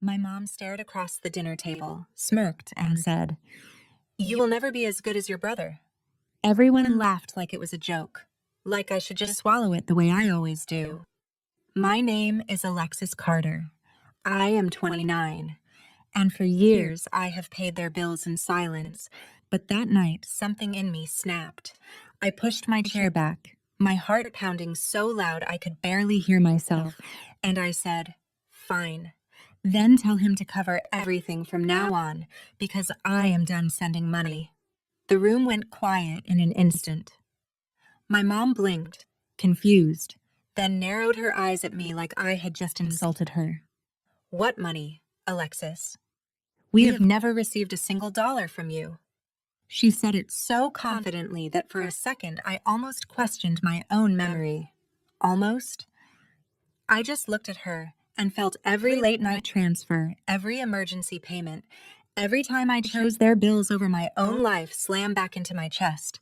My mom stared across the dinner table, smirked, and said, "You will never be as good as your brother." Everyone laughed like it was a joke, like I should just swallow it the way I always do. My name is Alexis Carter. I am 29, and for years I have paid their bills in silence. But that night, something in me snapped. I pushed my chair back, my heart pounding so loud I could barely hear myself, and I said, "Fine. Then tell him to cover everything from now on, because I am done sending money." The room went quiet in an instant. My mom blinked, confused, then narrowed her eyes at me like I had just insulted her. "What money, Alexis? We have never received a single dollar from you." She said it so confidently that for a second I almost questioned my own memory. Almost. I just looked at her and felt every late-night transfer, every emergency payment, every time I chose their bills over my own life slam back into my chest.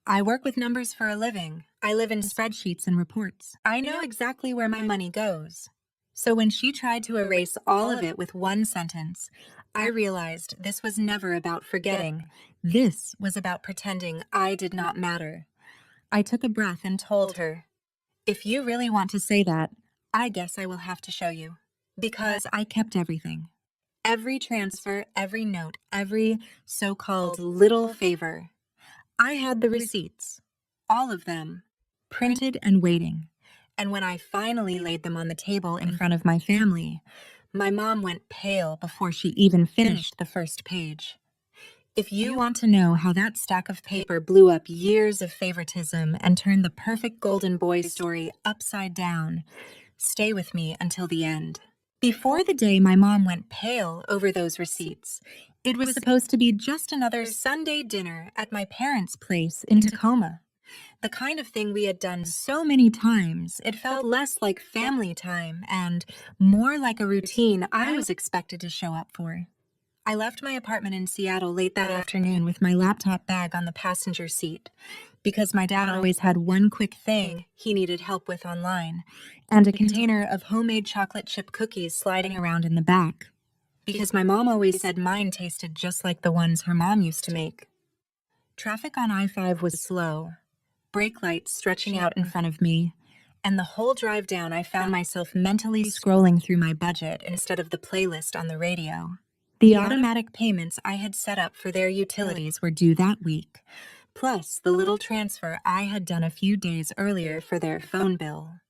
I work with numbers for a living. I live in spreadsheets and reports. I know exactly where my money goes. So when she tried to erase all of it with one sentence, I realized this was never about forgetting. This was about pretending I did not matter. I took a breath and told her, "If you really want to say that, I guess I will have to show you." Because I kept everything. Every transfer, every note, every so-called little favor. I had the receipts, all of them, printed and waiting. And when I finally laid them on the table in front of my family, my mom went pale before she even finished the first page. If you want to know how that stack of paper blew up years of favoritism and turned the perfect golden boy story upside down, stay with me until the end. Before the day my mom went pale over those receipts, it was supposed to be just another Sunday dinner at my parents' place in Tacoma. The kind of thing we had done so many times, it felt less like family time and more like a routine I was expected to show up for. I left my apartment in Seattle late that afternoon with my laptop bag on the passenger seat, because my dad always had one quick thing he needed help with online, and a container of homemade chocolate chip cookies sliding around in the back, because my mom always said mine tasted just like the ones her mom used to make. Traffic on I-5 was slow, brake lights stretching out in front of me, and the whole drive down I found myself mentally scrolling through my budget instead of the playlist on the radio. The automatic payments I had set up for their utilities were due that week, plus the little transfer I had done a few days earlier for their phone bill.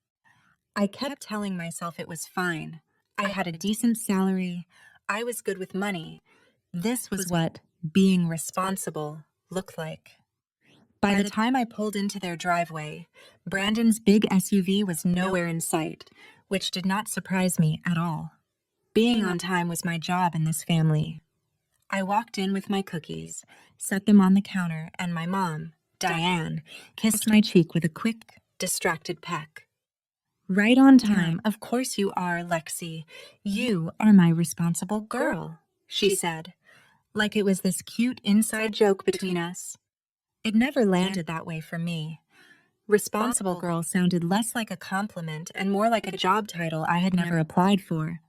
I kept telling myself it was fine. I had a decent salary. I was good with money. This was what being responsible looked like. By the time I pulled into their driveway, Brandon's big SUV was nowhere in sight, which did not surprise me at all. Being on time was my job in this family. I walked in with my cookies, set them on the counter, and my mom, Diane, kissed my cheek with a quick, distracted peck. "Right on time. Of course you are, Lexi. You are my responsible girl," she said, like it was this cute inside joke between us. It never landed that way for me. Responsible girl sounded less like a compliment and more like a job title I had never applied for.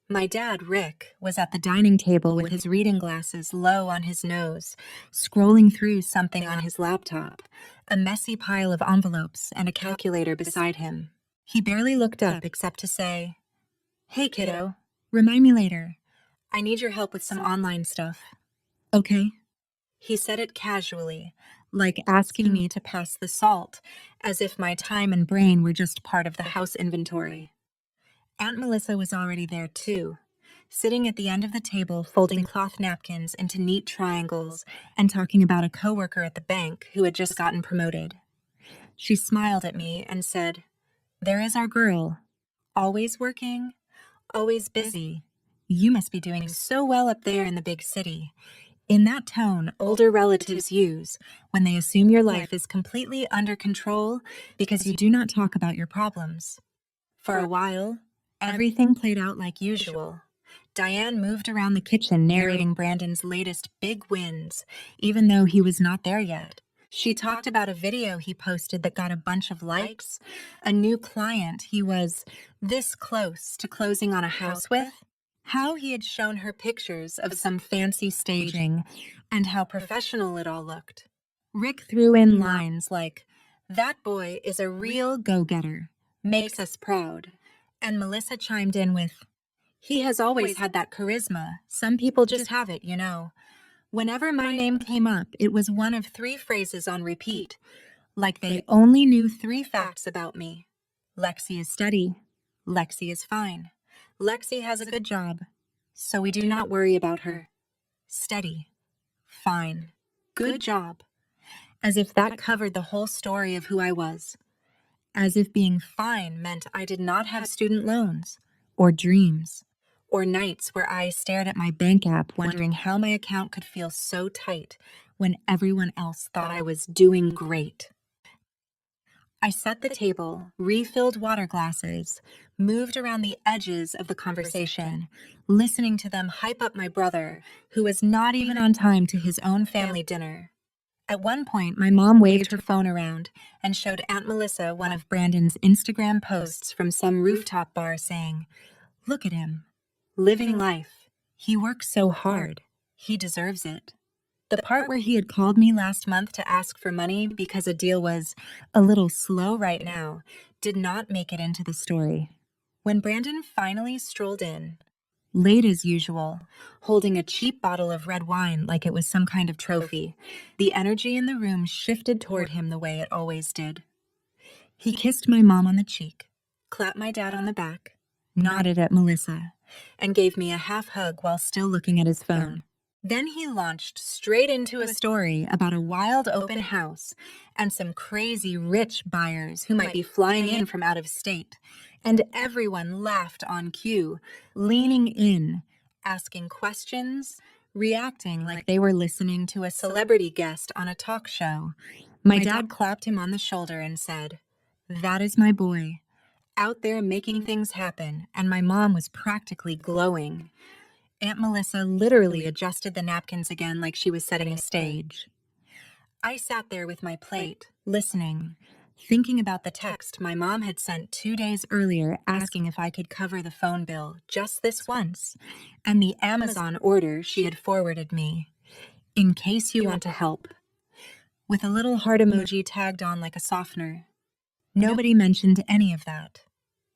My dad, Rick, was at the dining table with his reading glasses low on his nose, scrolling through something on his laptop, a messy pile of envelopes and a calculator beside him. He barely looked up except to say, "Hey, kiddo, remind me later. I need your help with some online stuff." "Okay." He said it casually, like asking me to pass the salt, as if my time and brain were just part of the house inventory. Aunt Melissa was already there too, sitting at the end of the table folding cloth napkins into neat triangles and talking about a coworker at the bank who had just gotten promoted. She smiled at me and said, "There is our girl, always working, always busy. You must be doing so well up there in the big city." In that tone older relatives use when they assume your life is completely under control because you do not talk about your problems. For a while, everything played out like usual. Diane moved around the kitchen narrating Brandon's latest big wins, even though he was not there yet. She talked about a video he posted that got a bunch of likes, a new client he was this close to closing on a house with, How he had shown her pictures of some fancy staging and how professional it all looked. Rick threw in lines like, "That boy is a real go-getter, makes us proud." And Melissa chimed in with, "He has always had that charisma. Some people just have it, you know." Whenever my name came up, it was one of 3 phrases on repeat, like they only knew 3 facts about me. Lexi is steady. Lexi is fine. Lexi has a good job, so we do not worry about her. Steady. Fine. Good job. As if that covered the whole story of who I was. As if being fine meant I did not have student loans, or dreams, or nights where I stared at my bank app wondering how my account could feel so tight when everyone else thought I was doing great. I set the table, refilled water glasses, moved around the edges of the conversation, listening to them hype up my brother, who was not even on time to his own family dinner. At one point, my mom waved her phone around and showed Aunt Melissa one of Brandon's Instagram posts from some rooftop bar saying, "Look at him, living life. He works so hard. He deserves it." The part where he had called me last month to ask for money because a deal was a little slow right now did not make it into the story. When Brandon finally strolled in, late as usual, holding a cheap bottle of red wine like it was some kind of trophy, the energy in the room shifted toward him the way it always did. He kissed my mom on the cheek, clapped my dad on the back, nodded at Melissa, and gave me a half hug while still looking at his phone. Then he launched straight into a story about a wild open house and some crazy rich buyers who might be flying in from out of state. And everyone laughed on cue, leaning in, asking questions, reacting like they were listening to a celebrity guest on a talk show. My dad clapped him on the shoulder and said, "That is my boy, out there making things happen," and my mom was practically glowing. Aunt Melissa literally adjusted the napkins again like she was setting a stage. I sat there with my plate, listening, thinking about the text my mom had sent 2 days earlier asking if I could cover the phone bill just this once, and the Amazon order she had forwarded me, "In case you want to help," with a little heart emoji tagged on like a softener. Nobody mentioned any of that.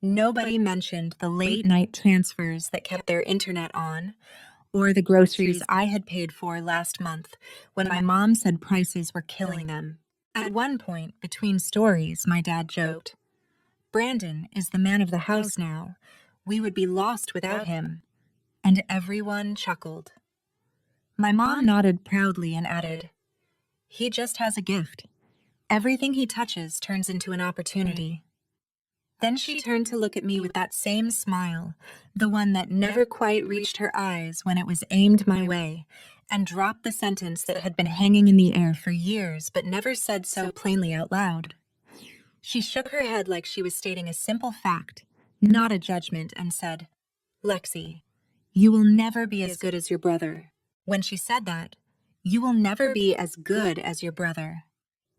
Nobody mentioned the late-night transfers that kept their internet on, or the groceries I had paid for last month when my mom said prices were killing them. At one point, between stories, my dad joked, "Brandon is the man of the house now. We would be lost without him." And everyone chuckled. My mom nodded proudly and added, "He just has a gift. Everything he touches turns into an opportunity." Then she turned to look at me with that same smile, the one that never quite reached her eyes when it was aimed my way, and dropped the sentence that had been hanging in the air for years but never said so plainly out loud. She shook her head like she was stating a simple fact, not a judgment, and said, "Lexi, you will never be as good as your brother." When she said that, "You will never be as good as your brother,"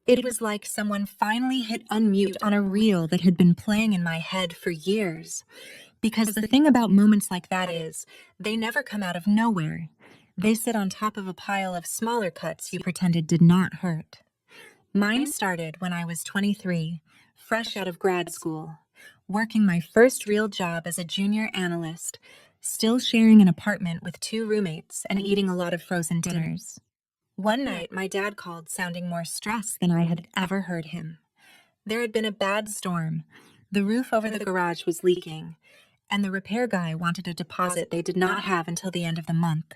it was like someone finally hit unmute on a reel that had been playing in my head for years. Because the thing about moments like that is, they never come out of nowhere. They sit on top of a pile of smaller cuts you pretended did not hurt. Mine started when I was 23, fresh out of grad school, working my first real job as a junior analyst, still sharing an apartment with 2 roommates and eating a lot of frozen dinners. One night, my dad called sounding more stressed than I had ever heard him. There had been a bad storm. The roof over the garage was leaking, and the repair guy wanted a deposit they did not have until the end of the month.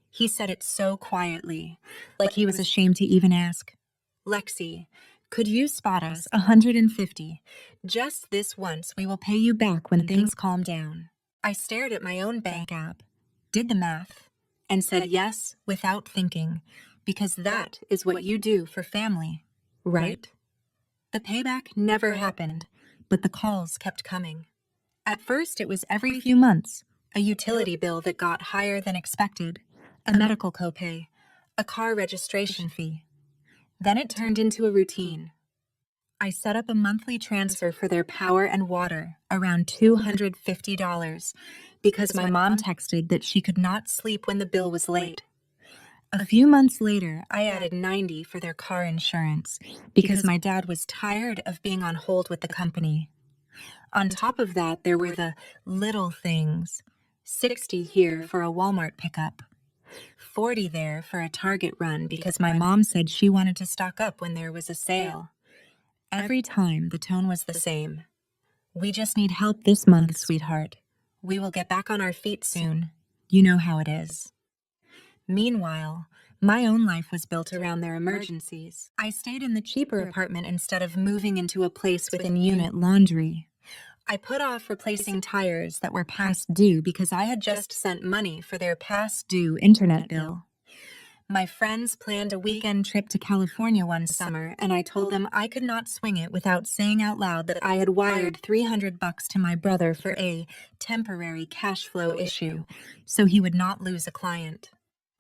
He said it so quietly, like he was ashamed to even ask. "Lexi, could you spot us 150? Just this once, we will pay you back when things calm down." I stared at my own bank app, did the math, and said yes without thinking, because that is what you do for family, right? The payback never happened, but the calls kept coming. At first, it was every few months, a utility bill that got higher than expected, a medical copay, a car registration fee. Then it turned into a routine. I set up a monthly transfer for their power and water, around $250, because my mom texted that she could not sleep when the bill was late. A few months later, I added $90 for their car insurance because my dad was tired of being on hold with the company. On top of that, there were the little things. $60 here for a Walmart pickup. $40 there for a Target run because my mom said she wanted to stock up when there was a sale. Every time, the tone was the same. We just need help this month, sweetheart. We will get back on our feet soon. You know how it is. Meanwhile, my own life was built around their emergencies. I stayed in the cheaper apartment instead of moving into a place with in-unit laundry. I put off replacing tires that were past due because I had just sent money for their past due internet bill. My friends planned a weekend trip to California one summer, and I told them I could not swing it without saying out loud that I had wired $300 to my brother for a temporary cash flow issue, so he would not lose a client.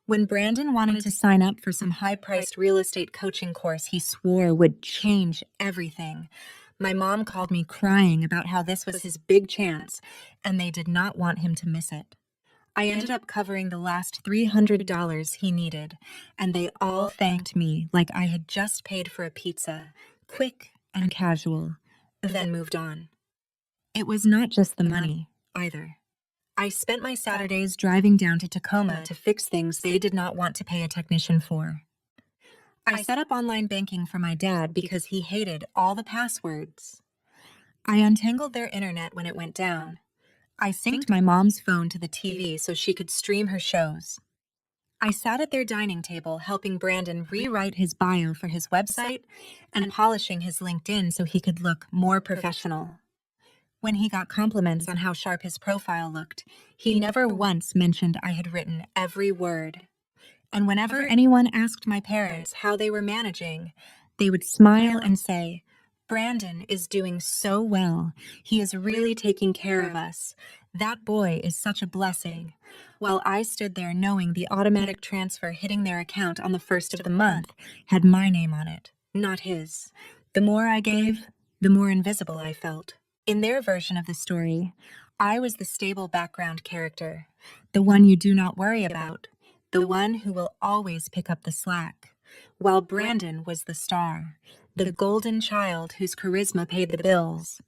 When Brandon wanted to sign up for some high-priced real estate coaching course he swore would change everything, my mom called me crying about how this was his big chance, and they did not want him to miss it. I ended up covering the last $300 he needed, and they all thanked me like I had just paid for a pizza, quick and casual, then moved on. It was not just the money, either. I spent my Saturdays driving down to Tacoma to fix things they did not want to pay a technician for. I set up online banking for my dad because he hated all the passwords. I untangled their internet when it went down. I synced my mom's phone to the TV so she could stream her shows. I sat at their dining table helping Brandon rewrite his bio for his website and polishing his LinkedIn so he could look more professional. When he got compliments on how sharp his profile looked, he never once mentioned I had written every word. And whenever anyone asked my parents how they were managing, they would smile and say, "Brandon is doing so well. He is really taking care of us. That boy is such a blessing." While I stood there knowing the automatic transfer hitting their account on the first of the month had my name on it, not his. The more I gave, the more invisible I felt. In their version of the story, I was the stable background character, the one you do not worry about, the one who will always pick up the slack, while Brandon was the star, the golden child whose charisma paid the bills,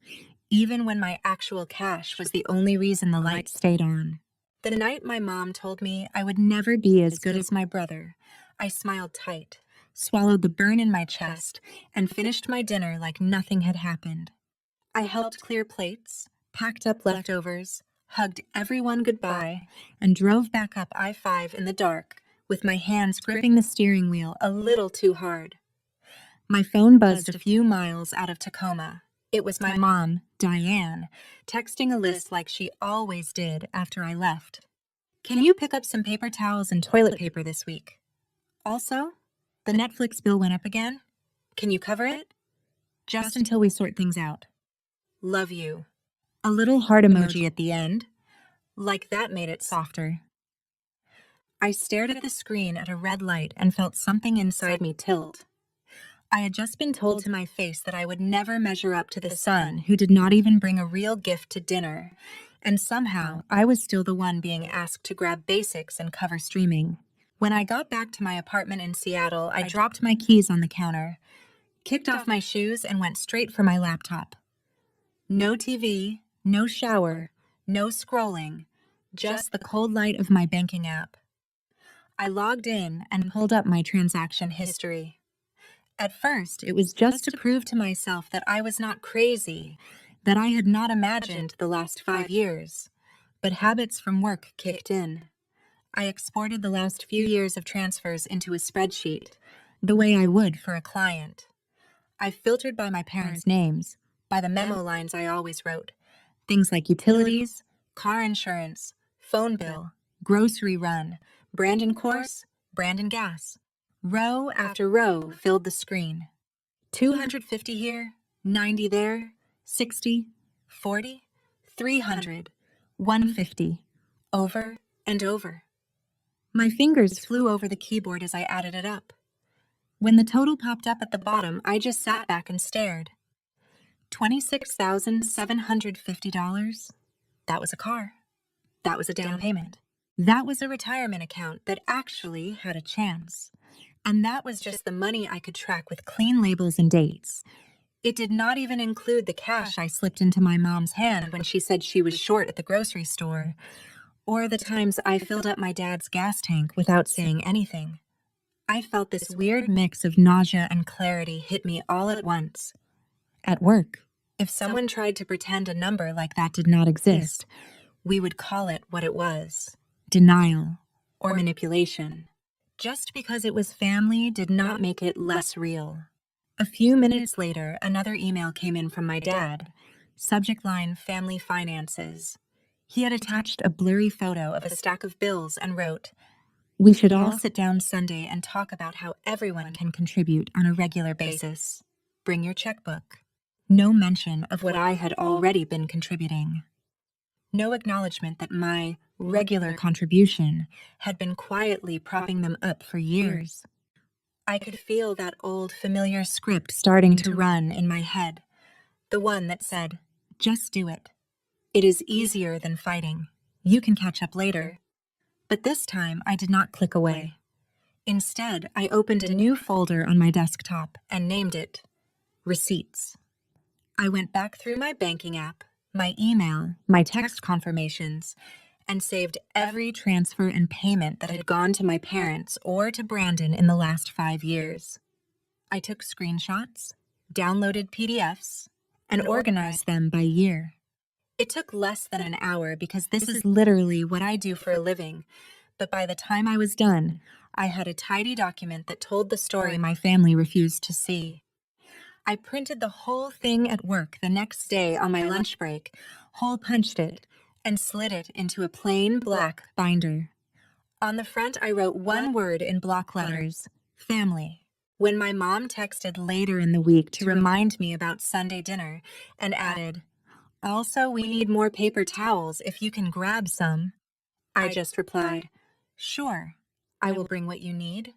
even when my actual cash was the only reason the lights stayed on. The night my mom told me I would never be as good as my brother, I smiled tight, swallowed the burn in my chest, and finished my dinner like nothing had happened. I helped clear plates, packed up leftovers, hugged everyone goodbye, and drove back up I-5 in the dark, with my hands gripping the steering wheel a little too hard. My phone buzzed a few miles out of Tacoma. It was my mom, Diane, texting a list like she always did after I left. "Can you pick up some paper towels and toilet paper this week? Also, the Netflix bill went up again. Can you cover it? Just until we sort things out. Love you." A little heart emoji at the end. Like that made it softer. I stared at the screen at a red light and felt something inside me tilt. I had just been told to my face that I would never measure up to the son who did not even bring a real gift to dinner, and somehow I was still the one being asked to grab basics and cover streaming. When I got back to my apartment in Seattle, I dropped my keys on the counter, kicked off my shoes, and went straight for my laptop. No TV, no shower, no scrolling, just the cold light of my banking app. I logged in and pulled up my transaction history. At first, it was just to prove to myself that I was not crazy, that I had not imagined the last 5 years. But habits from work kicked in. I exported the last few years of transfers into a spreadsheet, the way I would for a client. I filtered by my parents' names, by the memo lines I always wrote. Things like utilities, car insurance, phone bill, grocery run, Brandon course, Brandon gas. Row after row filled the screen. 250 here, 90 there, 60, 40, 300, 150, over and over. My fingers flew over the keyboard as I added it up. When the total popped up at the bottom, I just sat back and stared. $26,750? That was a car. That was a down payment. That was a retirement account that actually had a chance. And that was just the money I could track with clean labels and dates. It did not even include the cash I slipped into my mom's hand when she said she was short at the grocery store, or the times I filled up my dad's gas tank without saying anything. I felt this weird mix of nausea and clarity hit me all at once. At work, if someone tried to pretend a number like that did not exist, we would call it what it was: denial or manipulation. Just because it was family did not make it less real. A few minutes later, another email came in from my dad. Subject line: Family Finances. He had attached a blurry photo of a stack of bills and wrote, "We should all sit down Sunday and talk about how everyone can contribute on a regular basis. Bring your checkbook." No mention of what I had already been contributing. No acknowledgement that my regular contribution had been quietly propping them up for years. I could feel that old familiar script starting to run in my head, the one that said, "Just do it. It is easier than fighting. You can catch up later." But this time I did not click away. Instead, I opened a new folder on my desktop and named it Receipts. I went back through my banking app, my email, my text confirmations, and saved every transfer and payment that had gone to my parents or to Brandon in the last 5 years. I took screenshots, downloaded PDFs, and organized them by year. It took less than an hour because this is literally what I do for a living, but by the time I was done, I had a tidy document that told the story my family refused to see. I printed the whole thing at work the next day on my lunch break, hole punched it, and slid it into a plain black binder. On the front, I wrote one word in block letters: family. When my mom texted later in the week to remind me about Sunday dinner and added, "Also, we need more paper towels if you can grab some," I just replied, "Sure, I will bring what you need."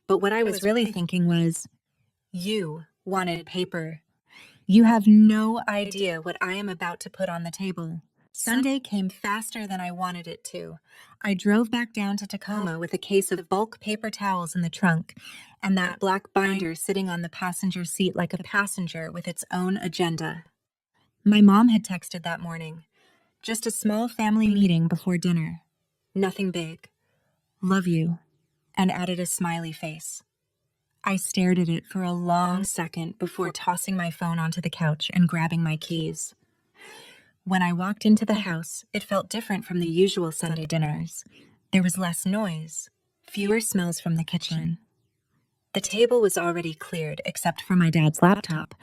But what I was really thinking was, you wanted paper. You have no idea what I am about to put on the table. Sunday came faster than I wanted it to. I drove back down to Tacoma with a case of bulk paper towels in the trunk, and that black binder sitting on the passenger seat like a passenger with its own agenda. My mom had texted that morning. Just a small family meeting before dinner. Nothing big. Love you. And added a smiley face. I stared at it for a long second before tossing my phone onto the couch and grabbing my keys. When I walked into the house, it felt different from the usual Sunday dinners. There was less noise, fewer smells from the kitchen. The table was already cleared except for my dad's laptop,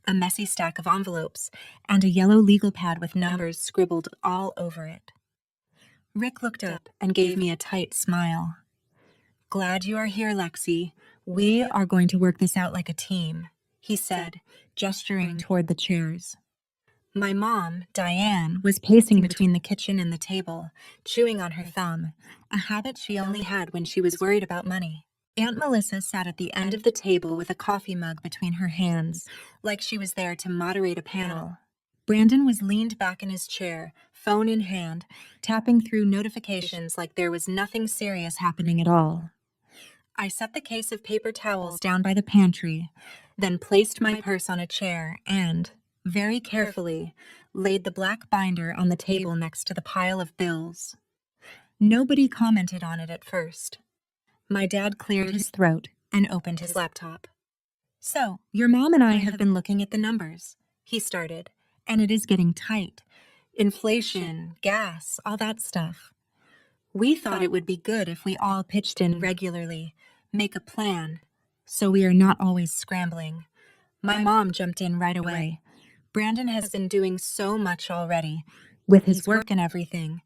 a messy stack of envelopes, and a yellow legal pad with numbers scribbled all over it. Rick looked up and gave me a tight smile. "Glad you are here, Lexi. We are going to work this out like a team," he said, gesturing toward the chairs. My mom, Diane, was pacing between the kitchen and the table, chewing on her thumb, a habit she only had when she was worried about money. Aunt Melissa sat at the end of the table with a coffee mug between her hands, like she was there to moderate a panel. Brandon was leaned back in his chair, phone in hand, tapping through notifications like there was nothing serious happening at all. I set the case of paper towels down by the pantry, then placed my purse on a chair and, very carefully, laid the black binder on the table next to the pile of bills. Nobody commented on it at first. My dad cleared his throat and opened his laptop. "So, your mom and I have been looking at the numbers," he started, "and it is getting tight. Inflation, gas, all that stuff. We thought it would be good if we all pitched in regularly, make a plan, so we are not always scrambling." My mom jumped in right away. "Brandon has been doing so much already, with his work and everything,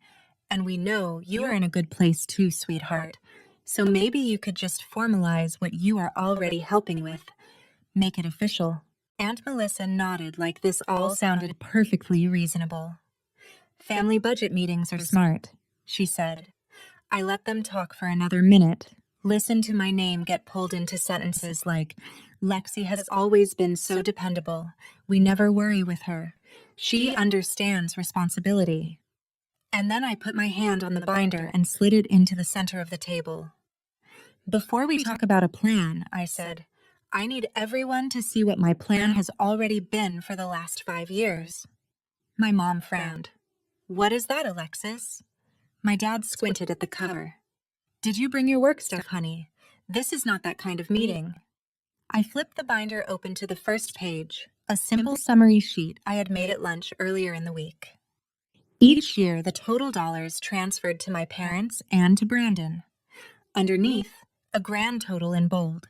and we know you are in a good place too, sweetheart. So maybe you could just formalize what you are already helping with. Make it official." Aunt Melissa nodded like this all sounded perfectly reasonable. "Family budget meetings are smart," she said. I let them talk for another minute, listen to my name get pulled into sentences like, Lexi has always been so dependable. We never worry with her. She understands responsibility. And then I put my hand on the binder and slid it into the center of the table. Before we talk about a plan, I said, I need everyone to see what my plan has already been for the last 5 years. My mom frowned. What is that, Alexis? My dad squinted at the cover. Did you bring your work stuff, honey? This is not that kind of meeting. I flipped the binder open to the first page, a simple summary sheet I had made at lunch earlier in the week. Each year, the total dollars transferred to my parents and to Brandon. Underneath, a grand total in bold.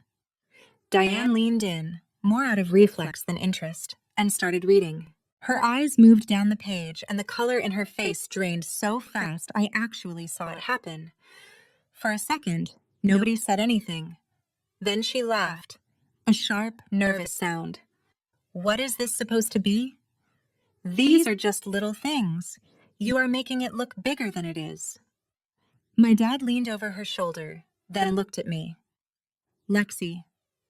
Diane leaned in, more out of reflex than interest, and started reading. Her eyes moved down the page, and the color in her face drained so fast I actually saw it happen. For a second, nobody said anything. Then she laughed, a sharp, nervous sound. What is this supposed to be? These are just little things. You are making it look bigger than it is. My dad leaned over her shoulder, then looked at me. Lexi,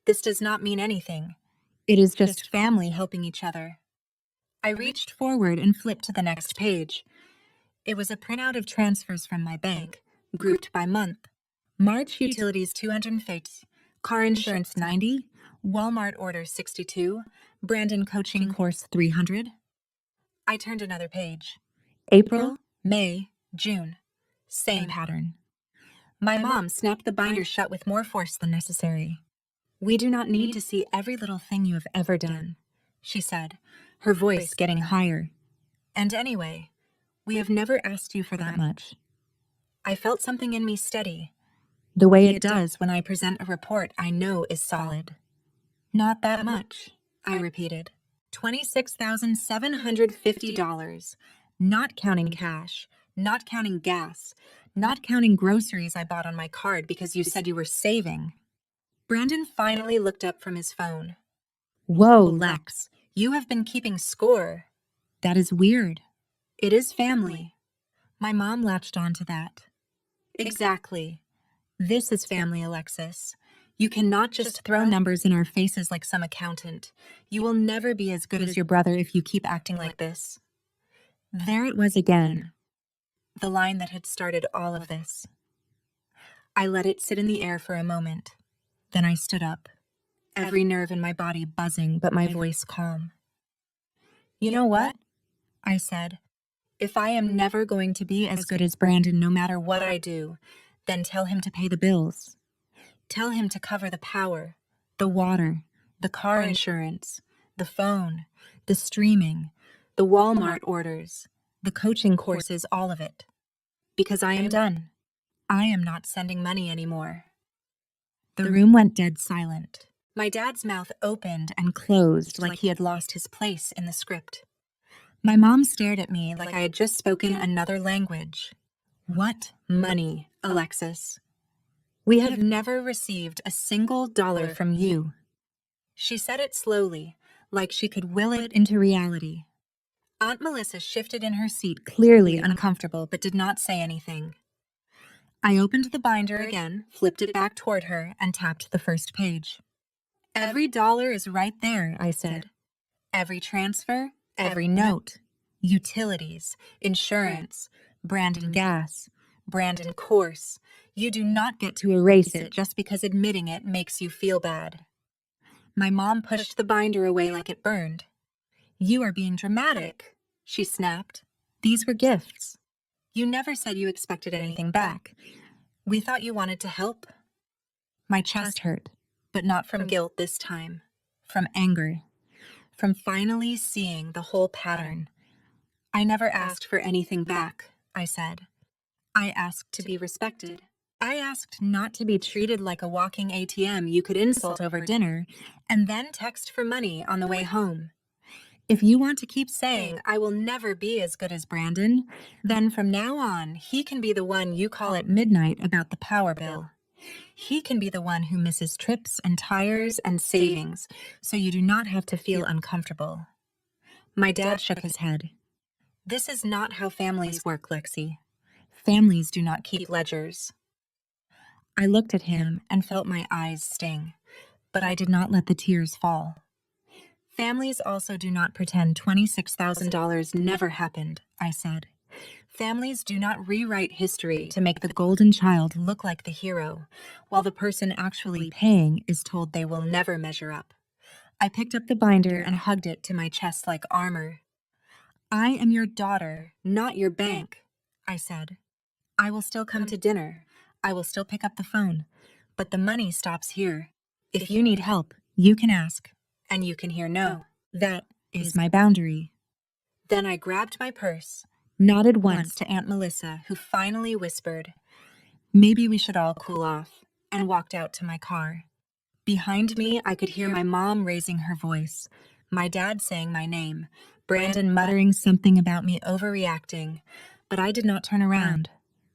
this does not mean anything. It is just family helping each other. I reached forward and flipped to the next page. It was a printout of transfers from my bank, grouped by month. March utilities 250, car insurance 90, Walmart order 62, Brandon coaching course 300. I turned another page. April, May, June. Same pattern. My mom snapped the binder shut with more force than necessary. We do not need to see every little thing you have ever done, she said, her voice getting higher. And anyway, we have never asked you for that much. I felt something in me steady, the way it does when I present a report I know is solid. Not that much, I repeated. $26,750, not counting cash, not counting gas, not counting groceries I bought on my card because you said you were saving. Brandon finally looked up from his phone. Whoa, Lex, you have been keeping score. That is weird. It is family. My mom latched on to that. Exactly. This is family, Alexis. You cannot just throw numbers in our faces like some accountant. You will never be as good as your brother if you keep acting like this. There it was again. The line that had started all of this. I let it sit in the air for a moment. Then I stood up, every nerve in my body buzzing, but my voice calm. You know what? I said. If I am never going to be as good as Brandon no matter what I do, then tell him to pay the bills. Tell him to cover the power, the water, the car insurance, the phone, the streaming, the Walmart orders, the coaching courses, all of it. Because I am done. I am not sending money anymore. The room went dead silent. My dad's mouth opened and closed like he had lost his place in the script. My mom stared at me like I had just spoken another language. What money, Alexis? We have never received a single dollar from you. She said it slowly, like she could will it into reality. Aunt Melissa shifted in her seat, clearly uncomfortable, but did not say anything. I opened the binder again, flipped it back toward her, and tapped the first page. Every dollar is right there, I said. Every transfer, every note. Utilities, insurance, Brandon gas, Brandon course. You do not get to erase it just because admitting it makes you feel bad. My mom pushed the binder away like it burned. You are being dramatic, she snapped. These were gifts. You never said you expected anything back. We thought you wanted to help. My chest hurt, but not from guilt this time. From anger. From finally seeing the whole pattern. I never asked for anything back, I said. I asked to be respected. I asked not to be treated like a walking ATM you could insult over dinner and then text for money on the way home. If you want to keep saying, I will never be as good as Brandon, then from now on, he can be the one you call at midnight about the power bill. He can be the one who misses trips and tires and savings, so you do not have to feel uncomfortable. My dad shook his head. This is not how families work, Lexi. Families do not keep ledgers. I looked at him and felt my eyes sting. But I did not let the tears fall. Families also do not pretend $26,000 never happened, I said. Families do not rewrite history to make the golden child look like the hero, while the person actually paying is told they will never measure up. I picked up the binder and hugged it to my chest like armor. I am your daughter, not your bank, I said. I will still come to dinner. I will still pick up the phone. But the money stops here. If you need help, you can ask, and you can hear no. That is my boundary. Then I grabbed my purse, nodded once to Aunt Melissa, who finally whispered, "Maybe we should all cool off," and walked out to my car. Behind me, I could hear my mom raising her voice, my dad saying my name, Brandon muttering something about me overreacting, but I did not turn around.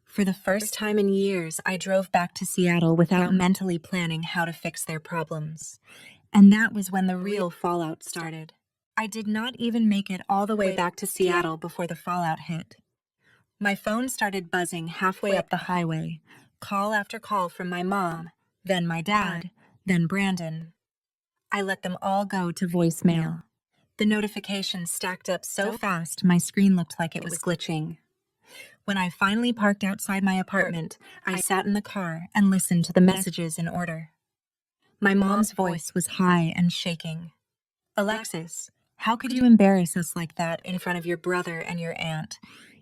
For the first time in years, I drove back to Seattle without mentally planning how to fix their problems. And that was when the real fallout started. I did not even make it all the way back to Seattle before the fallout hit. My phone started buzzing halfway up the highway, call after call from my mom, then my dad, then Brandon. I let them all go to voicemail. The notifications stacked up so fast my screen looked like it was glitching. When I finally parked outside my apartment, I sat in the car and listened to the messages in order. My mom's voice was high and shaking. "Alexis, how could you embarrass us like that in front of your brother and your aunt?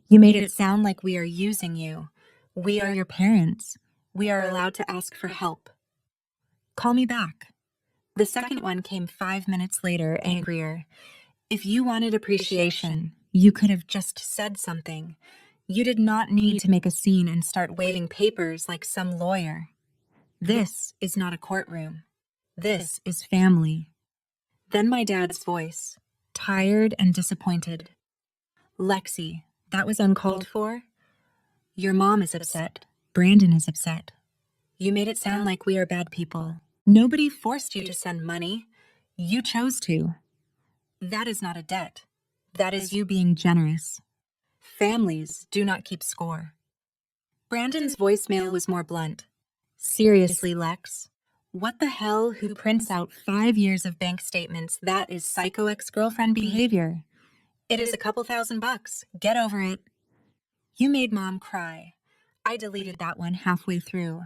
You made it sound like we are using you. We are your parents. We are allowed to ask for help. Call me back." The second one came 5 minutes later, angrier. "If you wanted appreciation, you could have just said something. You did not need to make a scene and start waving papers like some lawyer. This is not a courtroom. This is family." Then my dad's voice, tired and disappointed. "Lexi, that was uncalled for. Your mom is upset. Brandon is upset. You made it sound like we are bad people. Nobody forced you to send money. You chose to. That is not a debt. That is you being generous. Families do not keep score." Brandon's voicemail was more blunt. "Seriously, Lex, what the hell? Who prints out 5 years of bank statements? That is psycho ex-girlfriend behavior. It is a couple $1,000. Get over it." You made Mom cry. I deleted that one halfway through.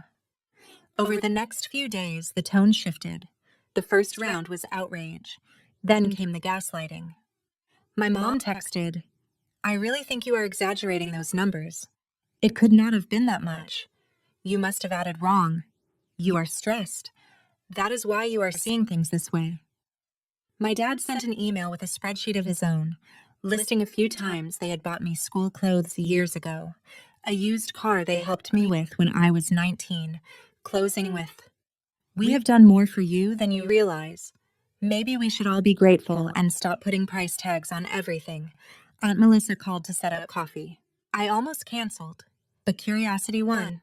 Over the next few days, the tone shifted. The first round was outrage. Then came the gaslighting. My mom texted, "I really think you are exaggerating those numbers. It could not have been that much. You must have added wrong. You are stressed. That is why you are seeing things this way." My dad sent an email with a spreadsheet of his own, listing a few times they had bought me school clothes years ago, a used car they helped me with when I was 19, closing with, "We have done more for you than you realize. Maybe we should all be grateful and stop putting price tags on everything." Aunt Melissa called to set up coffee. I almost canceled, but curiosity won.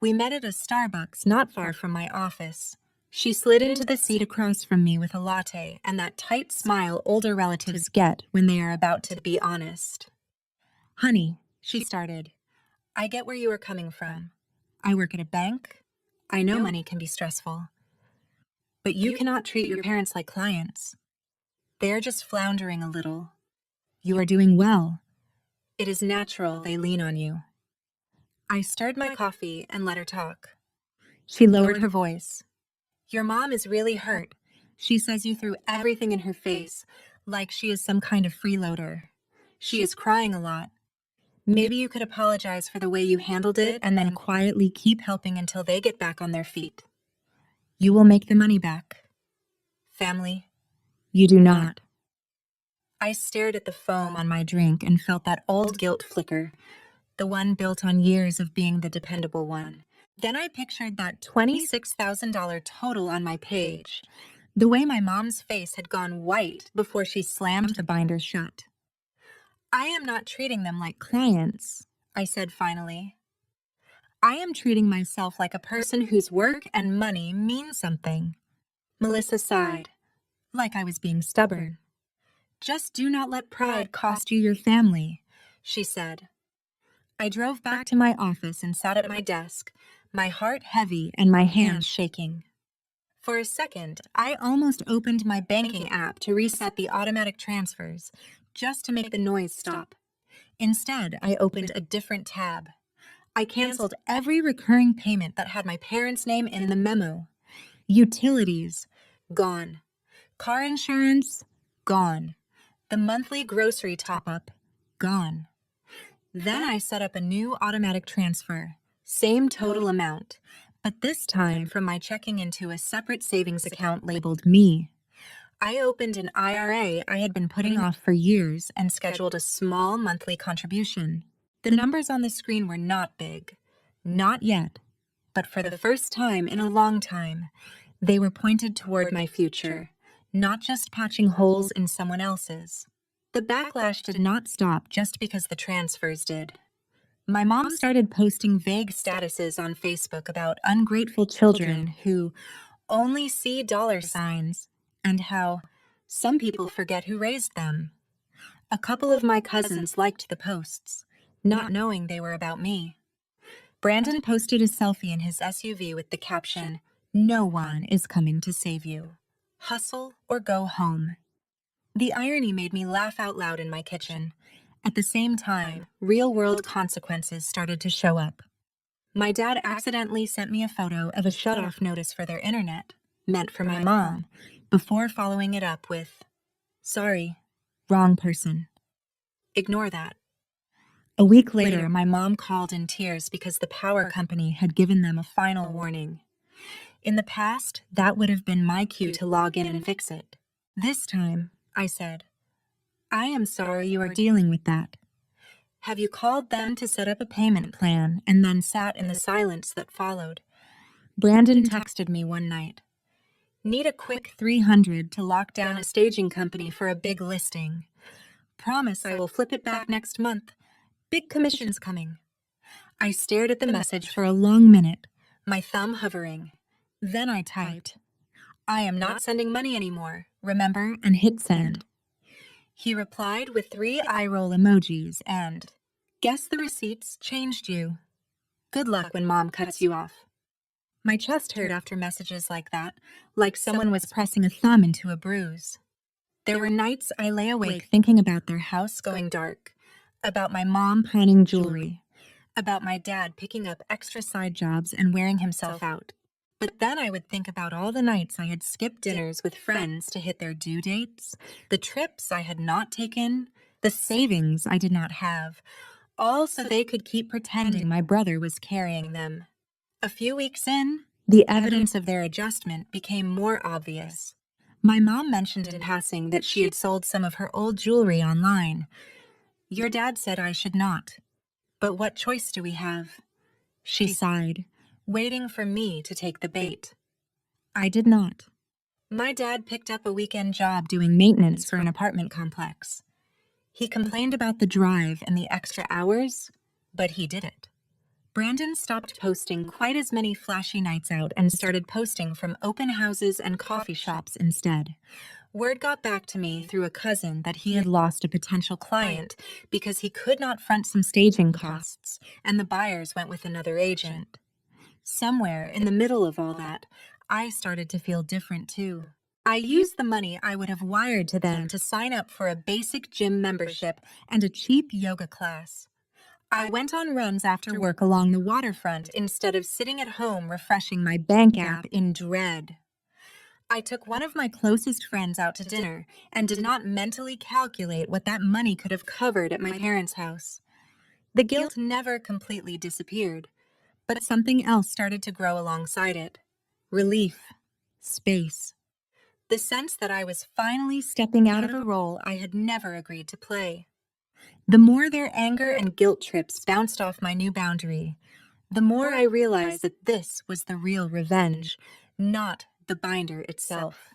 We met at a Starbucks not far from my office. She slid into the seat across from me with a latte and that tight smile older relatives get when they are about to be honest. "Honey," she started, "I get where you are coming from. I work at a bank. I know money can be stressful. But you cannot treat your parents like clients. They are just floundering a little. You are doing well. It is natural they lean on you." I stirred my coffee and let her talk. She lowered her voice. "Your mom is really hurt. She says you threw everything in her face, like she is some kind of freeloader. She is crying a lot. Maybe you could apologize for the way you handled it and then quietly keep helping until they get back on their feet. You will make the money back. Family, you do not." I stared at the foam on my drink and felt that old guilt flicker, the one built on years of being the dependable one. Then I pictured that $26,000 total on my page, the way my mom's face had gone white before she slammed the binder shut. "I am not treating them like clients," I said finally. "I am treating myself like a person whose work and money mean something." Melissa sighed, like I was being stubborn. "Just do not let pride cost you your family," she said. I drove back to my office and sat at my desk, my heart heavy and my hands shaking. For a second, I almost opened my banking app to reset the automatic transfers, just to make the noise stop. Instead, I opened a different tab. I canceled every recurring payment that had my parents' name in the memo. Utilities, gone. Car insurance, gone. The monthly grocery top-up, gone. Then I set up a new automatic transfer, same total amount, but this time from my checking into a separate savings account labeled me. I opened an IRA I had been putting off for years and scheduled a small monthly contribution. The numbers on the screen were not big, not yet, but for the first time in a long time, they were pointed toward my future, not just patching holes in someone else's. The backlash did not stop just because the transfers did. My mom started posting vague statuses on Facebook about ungrateful children who only see dollar signs and how some people forget who raised them. A couple of my cousins liked the posts, not knowing they were about me. Brandon posted a selfie in his SUV with the caption, "No one is coming to save you. Hustle or go home." The irony made me laugh out loud in my kitchen. At the same time, real-world consequences started to show up. My dad accidentally sent me a photo of a shut-off notice for their internet, meant for my mom, before following it up with, "Sorry, wrong person. Ignore that." A week later, my mom called in tears because the power company had given them a final warning. In the past, that would have been my cue to log in and fix it. This time, I said, "I am sorry you are dealing with that. Have you called them to set up a payment plan and then sat in the silence that followed?" Brandon texted me one night. "Need a quick 300 to lock down a staging company for a big listing. Promise I will flip it back next month. Big commission's coming." I stared at the message for a long minute, my thumb hovering. Then I typed, "I am not sending money anymore, remember?" and hit send. He replied with 3 eye-roll emojis and, "Guess the receipts changed you. Good luck when mom cuts you off." My chest hurt after messages like that, like someone was pressing a thumb into a bruise. There were nights I lay awake thinking about their house going dark, about my mom pawning jewelry, about my dad picking up extra side jobs and wearing himself out. But then I would think about all the nights I had skipped dinners with friends to hit their due dates, the trips I had not taken, the savings I did not have, all so they could keep pretending my brother was carrying them. A few weeks in, the evidence of their adjustment became more obvious. My mom mentioned in passing that she had sold some of her old jewelry online. "Your dad said I should not. But what choice do we have?" She sighed, waiting for me to take the bait. I did not. My dad picked up a weekend job doing maintenance for an apartment complex. He complained about the drive and the extra hours, but he did it. Brandon stopped posting quite as many flashy nights out and started posting from open houses and coffee shops instead. Word got back to me through a cousin that he had lost a potential client because he could not front some staging costs, and the buyers went with another agent. Somewhere in the middle of all that, I started to feel different too. I used the money I would have wired to them to sign up for a basic gym membership and a cheap yoga class. I went on runs after work along the waterfront instead of sitting at home refreshing my bank app in dread. I took one of my closest friends out to dinner and did not mentally calculate what that money could have covered at my parents' house. The guilt never completely disappeared, but something else started to grow alongside it. Relief. Space. The sense that I was finally stepping out of a role I had never agreed to play. The more their anger and guilt trips bounced off my new boundary, the more I realized that this was the real revenge, not the binder itself.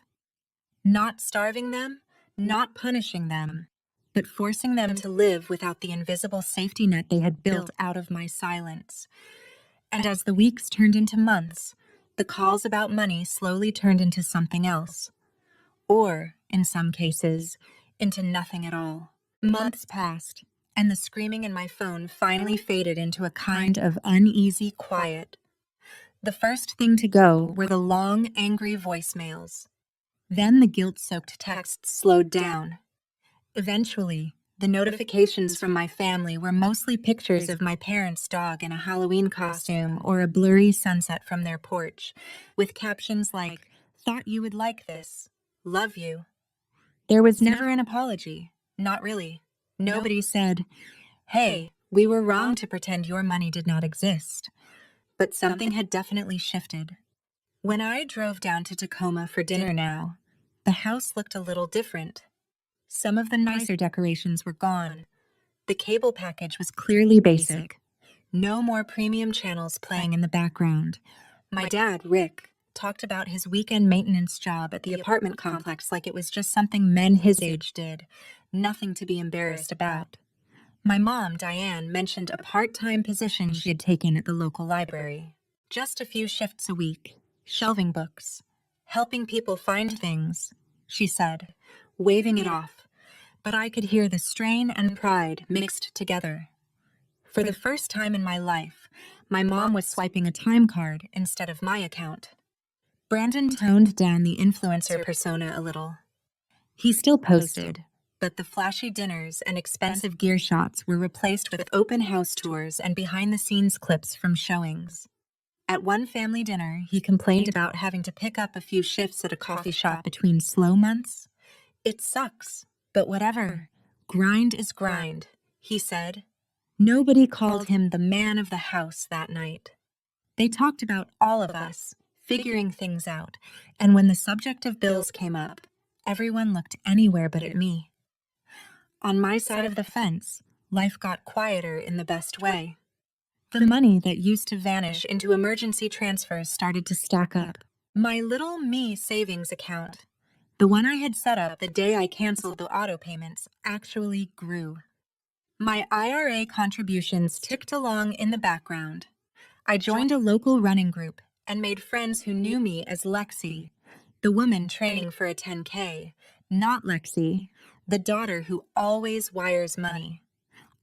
Not starving them, not punishing them, but forcing them to live without the invisible safety net they had built out of my silence. And as the weeks turned into months, the calls about money slowly turned into something else. Or, in some cases, into nothing at all. Months passed, and the screaming in my phone finally faded into a kind of uneasy quiet. The first thing to go were the long, angry voicemails. Then the guilt-soaked texts slowed down. Eventually, the notifications from my family were mostly pictures of my parents' dog in a Halloween costume or a blurry sunset from their porch, with captions like, "Thought you would like this. Love you." There was never an apology. Not really. Nobody said, "Hey, we were wrong to pretend your money did not exist." But something had definitely shifted. When I drove down to Tacoma for dinner now, the house looked a little different. Some of the nicer decorations were gone. The cable package was clearly basic. No more premium channels playing in the background. My dad, Rick, talked about his weekend maintenance job at the apartment complex like it was just something men his age did. Nothing to be embarrassed about. My mom, Diane, mentioned a part-time position she had taken at the local library. Just a few shifts a week, shelving books, helping people find things, she said, waving it off. But I could hear the strain and pride mixed together. For the first time in my life, my mom was swiping a time card instead of my account. Brandon toned down the influencer persona a little. He still posted, but the flashy dinners and expensive gear shots were replaced with open house tours and behind-the-scenes clips from showings. At one family dinner, he complained about having to pick up a few shifts at a coffee shop between slow months. "It sucks, but whatever. Grind is grind," he said. Nobody called him the man of the house that night. They talked about all of us, figuring things out, and when the subject of bills came up, everyone looked anywhere but at me. On my side of the fence, life got quieter in the best way. The money that used to vanish into emergency transfers started to stack up. My little me savings account, the one I had set up the day I canceled the auto payments, actually grew. My IRA contributions ticked along in the background. I joined a local running group and made friends who knew me as Lexi, the woman training for a 10K, not Lexi, the daughter who always wires money.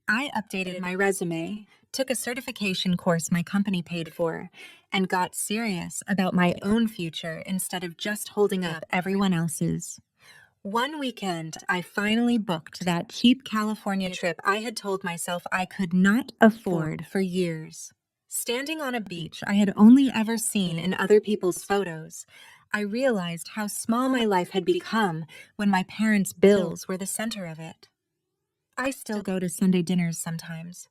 I updated my resume, took a certification course my company paid for, and got serious about my own future instead of just holding up everyone else's. One weekend, I finally booked that cheap California trip I had told myself I could not afford for years. Standing on a beach I had only ever seen in other people's photos, I realized how small my life had become when my parents' bills were the center of it. I still go to Sunday dinners sometimes.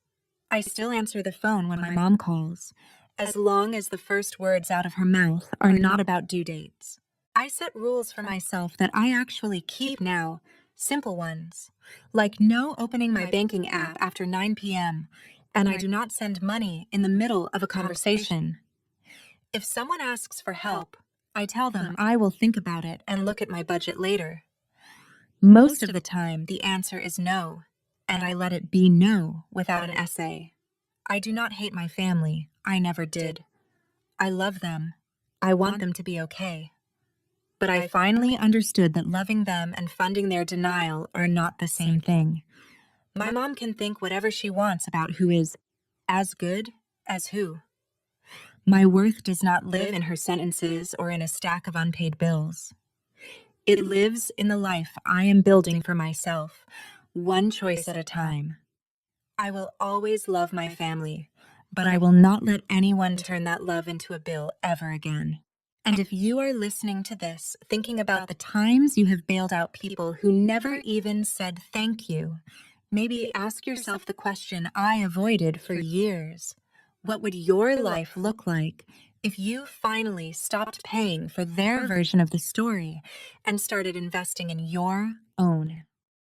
I still answer the phone when my mom calls, as long as the first words out of her mouth are not about due dates. I set rules for myself that I actually keep now, simple ones, like no opening my banking app after 9 p.m., and I do not send money in the middle of a conversation. If someone asks for help, I tell them I will think about it and look at my budget later. Most of the time, the answer is no, and I let it be no without an essay. I do not hate my family. I never did. I love them. I want them to be okay. But I finally understood that loving them and funding their denial are not the same thing. My mom can think whatever she wants about who is as good as who. My worth does not live in her sentences or in a stack of unpaid bills. It lives in the life I am building for myself, one choice at a time. I will always love my family, but I will not let anyone turn that love into a bill ever again. And if you are listening to this, thinking about the times you have bailed out people who never even said thank you, maybe ask yourself the question I avoided for years. What would your life look like if you finally stopped paying for their version of the story and started investing in your own?